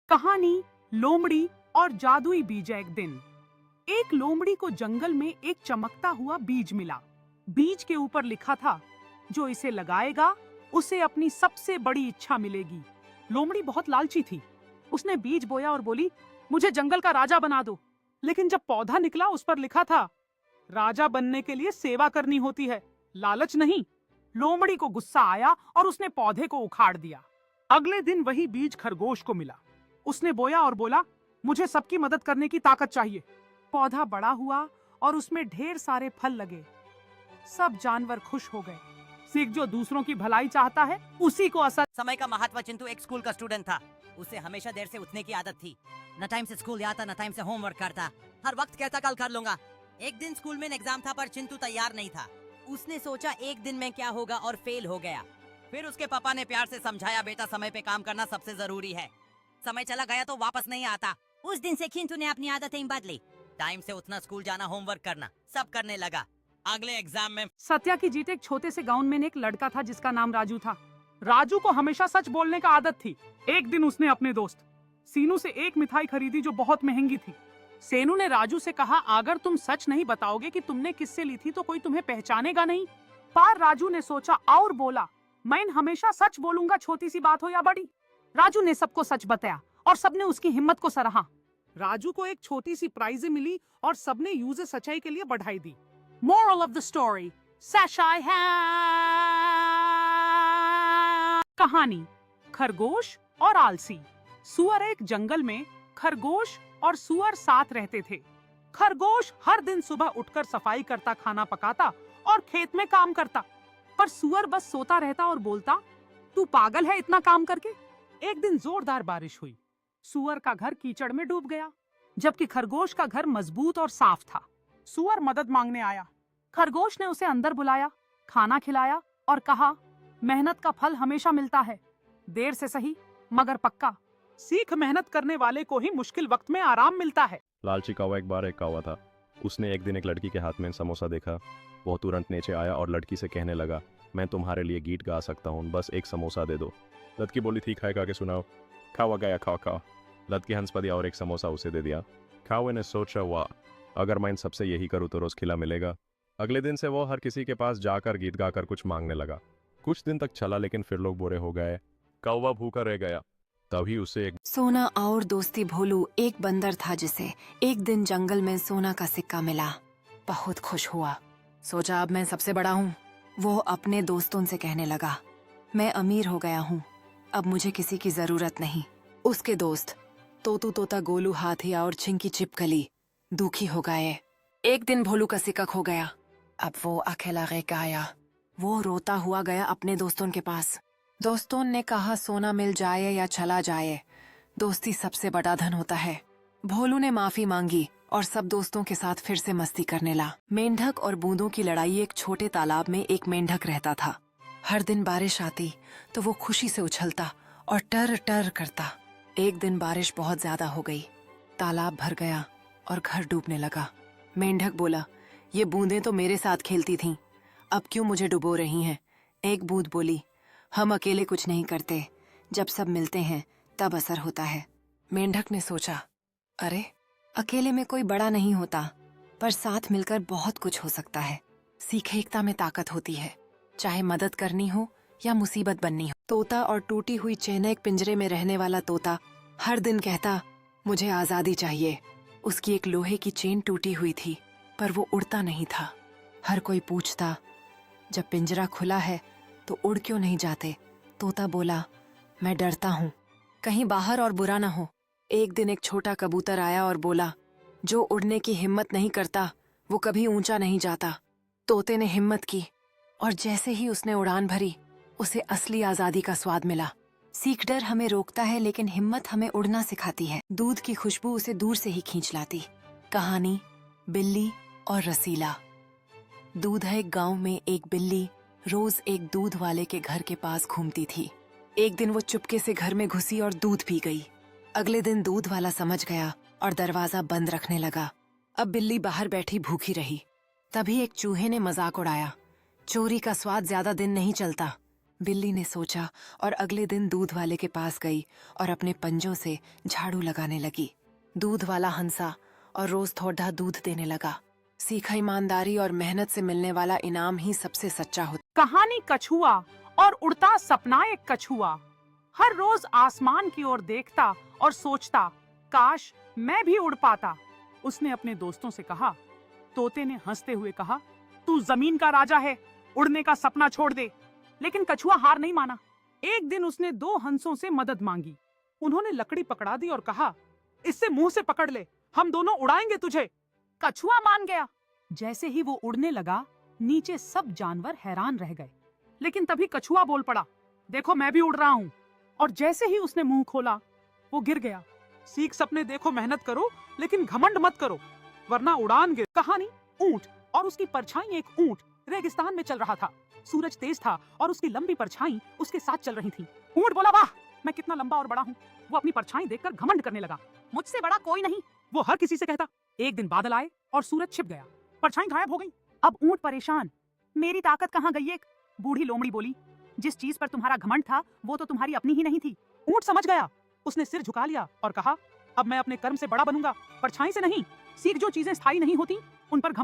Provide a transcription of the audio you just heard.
कहानी लोमड़ी और जादुई बीज। एक दिन एक लोमड़ी को जंगल में एक चमकता हुआ बीज मिला। बीज के ऊपर लिखा था, जो इसे लगाएगा उसे अपनी सबसे बड़ी इच्छा मिलेगी। लोमड़ी बहुत लालची थी। उसने बीज बोया और बोली, मुझे जंगल का राजा बना दो। लेकिन जब पौधा निकला उस पर लिखा था, राजा बनने के लिए सेवा करनी होती है, लालच नहीं। लोमड़ी को गुस्सा आया और उसने पौधे को उखाड़ दिया। अगले दिन वही बीज खरगोश को मिला। उसने बोया और बोला, मुझे सबकी मदद करने की ताकत चाहिए। पौधा बड़ा हुआ और उसमें ढेर सारे फल लगे। सब जानवर खुश हो गए। सीख जो दूसरों की भलाई चाहता है उसी को असर। समय का महत्व। चिंटू एक स्कूल का स्टूडेंट था। उसे हमेशा देर से उठने की आदत थी। न टाइम से स्कूल जाता, न टाइम से होमवर्क करता। हर वक्त कहता कल कर लूंगा। एक दिन स्कूल में एग्जाम था पर चिंटू तैयार नहीं था। उसने सोचा एक दिन में क्या होगा और फेल हो गया। फिर उसके पापा ने प्यार से समझाया, बेटा समय पे काम करना सबसे जरूरी है। समय चला गया तो वापस नहीं आता। उस दिन से चिंटू ने अपनी आदतें बदली। टाइम से उठना, स्कूल जाना, होमवर्क करना, सब करने लगा। अगले एग्जाम में सत्या की जीत एक छोटे से गांव में एक लड़का था जिसका नाम राजू था। राजू को हमेशा सच बोलने का आदत थी। एक दिन उसने अपने दोस्त सीनू से एक मिठाई खरीदी जो बहुत महंगी थी। सेनू ने राजू से कहा, अगर तुम सच नहीं बताओगे कि तुमने किससे ली थी तो कोई तुम्हें पहचानेगा नहीं। पर राजू ने सोचा और बोला, मैं हमेशा सच बोलूंगा, छोटी सी बात हो या बड़ी। राजू ने सबको सच बताया और सबने उसकी हिम्मत को सराहा। राजू को एक छोटी सी प्राइज मिली और सबने यूज़र सच्चाई के लिए बधाई दी। Moral of the story, सच्चाई है। कहानी खरगोश और आलसी। सुअर। एक जंगल में खरगोश और सुअर साथ रहते थे। खरगोश हर दिन सुबह उठकर सफाई करता, खाना पकाता और खेत में काम करता। पर सुअर बस सोता रहता और बोलता, तू पागल है इतना काम करके। एक दिन जोरदार बारिश हुई। सुअर का घर कीचड़ में डूब गया, जबकि खरगोश का घर मजबूत और साफ था। सुअर मदद मांगने आया। खरगोश ने उसे अंदर बुलाया, खाना खिलाया और कहा, मेहनत का फल हमेशा मिलता है, देर से सही मगर पक्का। सीख, मेहनत करने वाले को ही मुश्किल वक्त में आराम मिलता है। लालची कौवा एक बार एक कौवा था। उसने एक दिन एक लड़की के हाथ में समोसा देखा। वो तुरंत नीचे आया और लड़की से कहने लगा, मैं तुम्हारे लिए गीत गा सकता हूँ, बस एक समोसा दे दो। लड़की बोली, ठीक है, गा के सुनाओ। कौवा गया, खाओ खाओ। लड़की हंस पड़ी और एक समोसा उसे दे दिया। कौवे ने सोचा, वाह, अगर मैं इन सबसे यही करूँ तो रोज खिला मिलेगा। अगले दिन से वो हर किसी के पास जाकर गीत गाकर कुछ मांगने लगा। कुछ दिन तक चला, लेकिन फिर लोग बुरे हो गए। कौवा भूखा रह गया। तभी उसे एक सोना और दोस्ती भोलू एक बंदर था जिसे एक दिन जंगल में सोना का सिक्का मिला। बहुत खुश हुआ। सोचा अब मैं सबसे बड़ा हूँ। वो अपने दोस्तों से कहने लगा, मैं अमीर हो गया हूँ, अब मुझे किसी की जरूरत नहीं। उसके दोस्त तोतू, तोता, गोलू, हाथिया और छिंकी छिपकली दुखी हो गए। एक दिन भोलू का सिक्का खो गया। अब वो अकेला रह गया। वो रोता हुआ गया अपने दोस्तों के पास। दोस्तों ने कहा, सोना मिल जाए या चला जाए, दोस्ती सबसे बड़ा धन होता है। भोलू ने माफी मांगी और सब दोस्तों के साथ फिर से मस्ती करने लगा। मेंढक और बूंदों की लड़ाई। एक छोटे तालाब में एक मेंढक रहता था। हर दिन बारिश आती तो वो खुशी से उछलता और टर टर करता। एक दिन बारिश बहुत ज्यादा हो गई, तालाब भर गया और घर डूबने लगा। मेंढक बोला, ये बूंदें तो मेरे साथ खेलती थीं, अब क्यों मुझे डुबो रही हैं? एक बूंद बोली, हम अकेले कुछ नहीं करते, जब सब मिलते हैं तब असर होता है। मेंढक ने सोचा, अरे अकेले में कोई बड़ा नहीं होता, पर साथ मिलकर बहुत कुछ हो सकता है। सीखे, एकता में ताकत होती है, चाहे मदद करनी हो या मुसीबत बननी हो। तोता और टूटी हुई चैन। एक पिंजरे में रहने वाला तोता हर दिन कहता, मुझे आजादी चाहिए। उसकी एक लोहे की चेन टूटी हुई थी, पर वो उड़ता नहीं था। हर कोई पूछता, जब पिंजरा खुला है तो उड़ क्यों नहीं जाते? तोता बोला, मैं डरता हूँ, कहीं बाहर और बुरा ना हो। एक दिन एक छोटा कबूतर आया और बोला, जो उड़ने की हिम्मत नहीं करता वो कभी ऊंचा नहीं जाता। तोते ने हिम्मत की और जैसे ही उसने उड़ान भरी, उसे असली आजादी का स्वाद मिला। सीख, डर हमें रोकता है लेकिन हिम्मत हमें उड़ना सिखाती है। दूध की खुशबू उसे दूर से ही खींच लाती। कहानी बिल्ली और रसीला। दूध है। एक गांव में एक बिल्ली रोज एक दूध वाले के घर के पास घूमती थी। एक दिन वो चुपके से घर में घुसी और दूध पी गई। अगले दिन दूध वाला समझ गया और दरवाजा बंद रखने लगा। अब बिल्ली बाहर बैठी भूखी रही। तभी एक चूहे ने मजाक उड़ाया, चोरी का स्वाद ज्यादा दिन नहीं चलता। बिल्ली ने सोचा और अगले दिन दूध वाले के पास गई और अपने पंजों से झाड़ू लगाने लगी। दूध वाला हंसा और रोज थोड़ा दूध देने लगा। सीखा ईमानदारी और मेहनत से मिलने वाला इनाम ही सबसे सच्चा होता। कहानी कछुआ और उड़ता सपना। एक कछुआ हर रोज आसमान की ओर देखता और सोचता, काश मैं भी उड़ पाता। उसने अपने दोस्तों से कहा। तोते ने हंसते हुए कहा, तू जमीन का राजा है, उड़ने का सपना छोड़ दे। लेकिन कछुआ हार नहीं माना। एक दिन उसने 2 हंसों से मदद मांगी। उन्होंने लकड़ी पकड़ा दी और कहा, इससे मुंह से पकड़ ले, हम दोनों उड़ाएंगे तुझे। कछुआ मान गया। जैसे ही वो उड़ने लगा, नीचे सब जानवर हैरान रह गए। लेकिन तभी कछुआ बोल पड़ा, देखो मैं भी उड़ रहा हूँ। और जैसे ही उसने मुंह खोला, वो गिर गया। सीख सपने देखो, मेहनत करो, लेकिन घमंड मत करो, वरना उड़ान गिर। कहानी ऊंट और उसकी परछाई। एक ऊंट रेगिस्तान में चल रहा था। सूरज तेज था और उसकी लंबी परछाई उसके साथ चल रही थी। ऊंट बोला, वाह मैं कितना लंबा और बड़ा हूँ। वो अपनी परछाई देखकर घमंड करने लगा, मुझसे बड़ा कोई नहीं। वो हर किसी से कहता। एक दिन बादल आए और सूरज छिप गया, परछाई गायब हो गई। अब ऊंट परेशान, मेरी ताकत कहाँ गई। एक बूढ़ी लोमड़ी बोली, जिस चीज पर तुम्हारा घमंड था वो तो तुम्हारी अपनी ही नहीं थी। ऊंट समझ गया। उसने सिर झुका लिया और कहा, अब मैं अपने कर्म से बड़ा बनूंगा, परछाई से नहीं। सीख, जो चीजें स्थायी नहीं होती उन पर घमंड